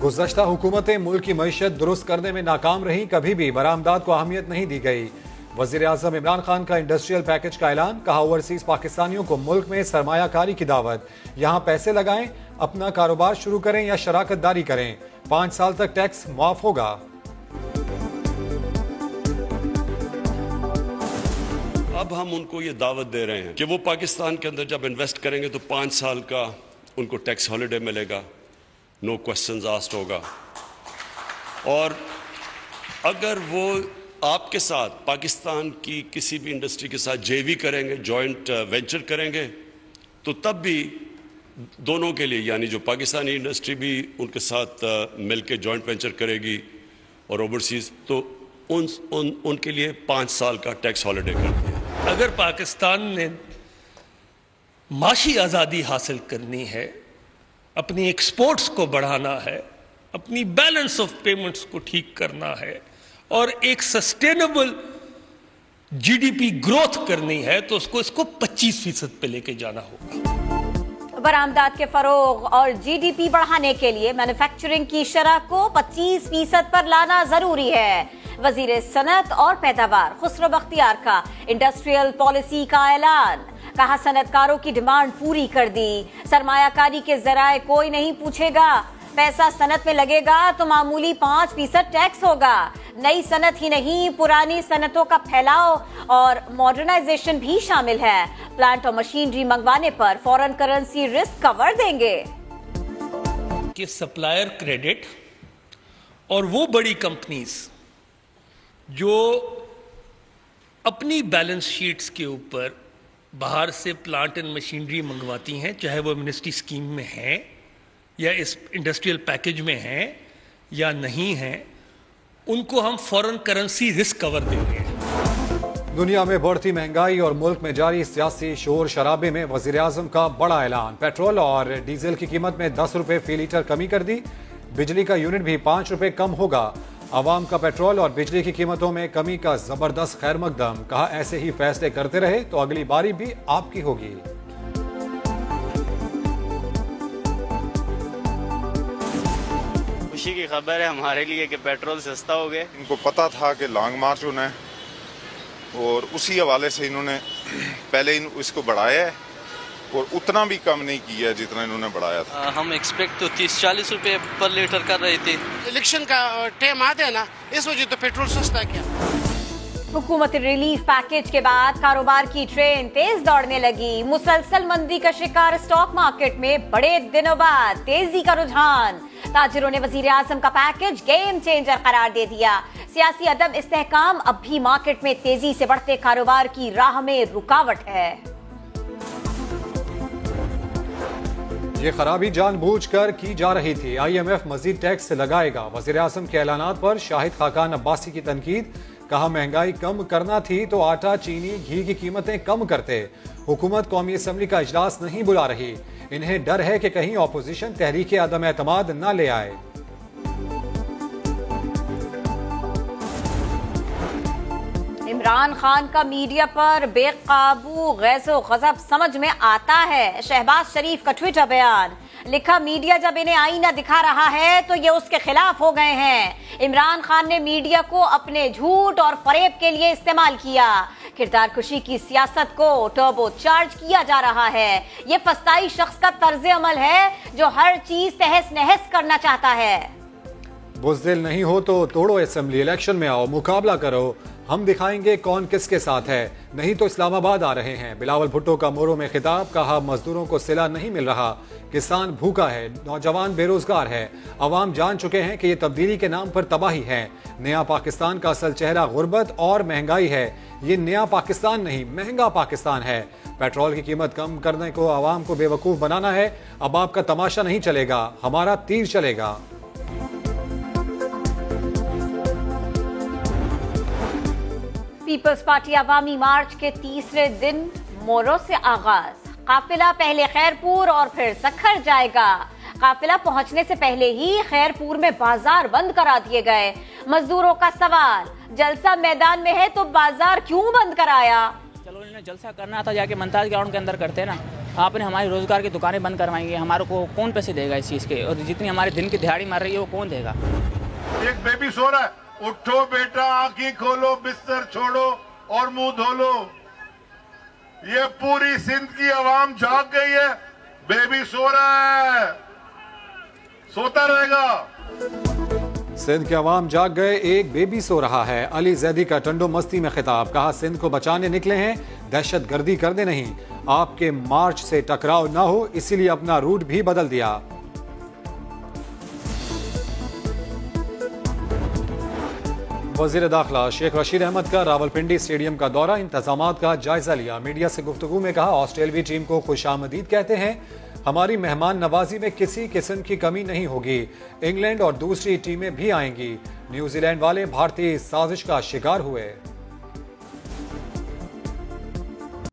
गुज़श्ता हुकूमतें मुल्क की मईशत दुरुस्त करने में नाकाम रहीं, कभी भी बरामदात को अहमियत नहीं दी गई। वज़ीर आज़म इमरान खान का इंडस्ट्रियल पैकेज का ऐलान, कहा ओवरसीज पाकिस्तानियों को मुल्क में सरमायाकारी की दावत, यहाँ पैसे लगाएं, अपना कारोबार शुरू करें या शराकत दारी करें, 5 साल तक टैक्स माफ होगा। अब हम उनको ये दावत दे रहे हैं कि वो पाकिस्तान के अंदर जब इन्वेस्ट करेंगे तो 5 साल का उनको टैक्स हॉलिडे मिलेगा, नो क्वेश्चंस आस्क्ड होगा। और अगर वो आपके साथ पाकिस्तान की किसी भी इंडस्ट्री के साथ जेवी करेंगे, जॉइंट वेंचर करेंगे, तो तब भी दोनों के लिए, यानी जो पाकिस्तानी इंडस्ट्री भी उनके साथ मिलकर जॉइंट वेंचर करेगी और ओवरसीज, तो उनके लिए 5 साल का टैक्स हॉलिडे कर दिया। अगर पाकिस्तान ने माशी आज़ादी हासिल करनी है, अपनी एक्सपोर्ट्स को बढ़ाना है, अपनी बैलेंस ऑफ पेमेंट्स को ठीक करना है और एक सस्टेनेबल जीडीपी ग्रोथ करनी है, तो इसको 25% पे लेके जाना होगा। बरामदात के फरोग और जीडीपी बढ़ाने के लिए मैन्युफैक्चरिंग की शरह को 25% पर लाना जरूरी है। वजीर सनत और पैदावार खुसरो बख्तियार का इंडस्ट्रियल पॉलिसी का ऐलान, कहा सनतकारों की डिमांड पूरी कर दी, सरमायाकारी के जराए कोई नहीं पूछेगा, पैसा सनत में लगेगा तो मामूली 5% टैक्स होगा। नई सनत ही नहीं, पुरानी सनतों का फैलाव और मॉडर्नाइजेशन भी शामिल है। प्लांट और मशीनरी मंगवाने पर फॉरेन करेंसी रिस्क कवर देंगे। कि सप्लायर क्रेडिट और वो बड़ी कंपनीज जो अपनी बैलेंस शीट्स के ऊपर बाहर से प्लांट एंड मशीनरी मंगवाती हैं, चाहे वो मिनिस्ट्री स्कीम में है या इस इंडस्ट्रियल पैकेज में है या नहीं है, उनको हम फॉरेन करेंसी रिस्क कवर देंगे। दुनिया में बढ़ती महंगाई और मुल्क में जारी सियासी शोर शराबे में वजीर आज़म का बड़ा ऐलान, पेट्रोल और डीजल की कीमत में 10 रुपए फी लीटर कमी कर दी, बिजली का यूनिट भी 5 रुपए कम होगा। आवाम का पेट्रोल और बिजली की कीमतों में कमी का जबरदस्त खैर मकदम, कहा ऐसे ही फैसले करते रहे तो अगली बारी भी आपकी होगी। खुशी की खबर है हमारे लिए कि पेट्रोल सस्ता हो गया। इनको पता था कि लॉन्ग मार्च होना है और उसी हवाले से इन्होंने पहले इसको बढ़ाया है और उतना भी कम नहीं किया है जितना इन्होंने बढ़ाया था। हम एक्सपेक्ट तो 30-40 रुपए पर लीटर कर रहे थे। इलेक्शन का टाइम आ गया ना, इस वजह तो पेट्रोल सस्ता है। क्या हुकूमती रिलीफ पैकेज के बाद कारोबार की ट्रेन तेज दौड़ने लगी। मुसलसल मंदी का शिकार स्टॉक मार्केट में बड़े दिनों बाद तेजी का रुझान। ताजिरों ने वजीर आजम का पैकेज गेम चेंजर करार दे दिया। सियासी अदम इस्तेहकाम अब भी मार्केट में तेजी से बढ़ते कारोबार की राह में रुकावट है। ये खराबी जानबूझकर की जा रही थी। IMF मजीद टैक्स लगाएगा। वजीर आज़म के ऐलानात पर शाहिद खाकान अब्बासी की तनकीद, कहा महंगाई कम करना थी तो आटा, चीनी, घी की कीमतें कम करते। हुकूमत कौमी असम्बली का इजलास नहीं बुला रही, इन्हें डर है कि कहीं ऑपोजिशन तहरीक अदम एतमाद न ले आए। इमरान खान का मीडिया पर बेकाबू गैज़ो गज़ब समझ में आता है। शहबाज शरीफ का ट्विटर बयान, लिखा मीडिया जब इन्हें आईना दिखा रहा है तो ये उसके खिलाफ हो गए हैं। इमरान खान ने मीडिया को अपने झूठ और फरेब के लिए इस्तेमाल किया। किरदार कुशी की सियासत को टर्बो चार्ज किया जा रहा है। ये फस्ताई शख्स का तर्ज अमल है जो हर चीज तहस नहस करना चाहता है। बुज़दिल नहीं हो तो तोड़ो असेंबली, इलेक्शन में आओ, मुकाबला करो, हम दिखाएंगे कौन किसके साथ है, नहीं तो इस्लामाबाद आ रहे हैं। बिलावल भुट्टो का मोरो में खिताब, कहा मजदूरों को सिला नहीं मिल रहा, किसान भूखा है, नौजवान बेरोजगार है, अवाम जान चुके हैं कि ये तब्दीली के नाम पर तबाही है। नया पाकिस्तान का असल चेहरा गुर्बत और महंगाई है। ये नया पाकिस्तान नहीं, महंगा पाकिस्तान है। पेट्रोल की कीमत कम करने को अवाम को बेवकूफ बनाना है। अब आपका तमाशा नहीं चलेगा, हमारा तीर चलेगा। पीपल्स पार्टी अवामी मार्च के तीसरे दिन मोरो से आगाज। काफिला पहले खैरपुर और फिर सखर जाएगा। काफिला पहुंचने से पहले ही खैरपुर में बाजार बंद करा दिए गए। मजदूरों का सवाल, जलसा मैदान में है तो बाजार क्यों बंद कराया? चलो इन्हें जलसा करना था, जाके मुमताज ग्राउंड के अंदर करते ना, आपने हमारी रोज़गार की दुकानें बंद करवाएंगे, हमारे को कौन पैसे देगा इस चीज़ के? और जितनी हमारे दिन की दिहाड़ी मार रही है वो कौन देगा? एक बेबी सो रहा है, उठो बेटा, आंखें खोलो, बिस्तर छोड़ो और मुंह धो लो। ये पूरी सिंध की आवाम जाग गई है, बेबी सो रहा है, सोता रहेगा। सिंध के अवाम जाग गए, एक बेबी सो रहा है। अली जैदी का टंडो मस्ती में खिताब, कहा सिंध को बचाने निकले हैं, दहशत गर्दी करने नहीं। आपके मार्च से टकराव ना हो इसीलिए अपना रूट भी बदल दिया। वजीर दाखिला शेख रशीद अहमद का रावलपिंडी स्टेडियम का दौरा, इंतजामात का जायजा लिया। मीडिया से गुफ्तगू में कहा ऑस्ट्रेलियाई टीम को खुशामदीद कहते हैं, हमारी मेहमान नवाजी में किसी किस्म की कमी नहीं होगी। इंग्लैंड और दूसरी टीमें भी आएंगी। न्यूजीलैंड वाले भारतीय साजिश का शिकार हुए।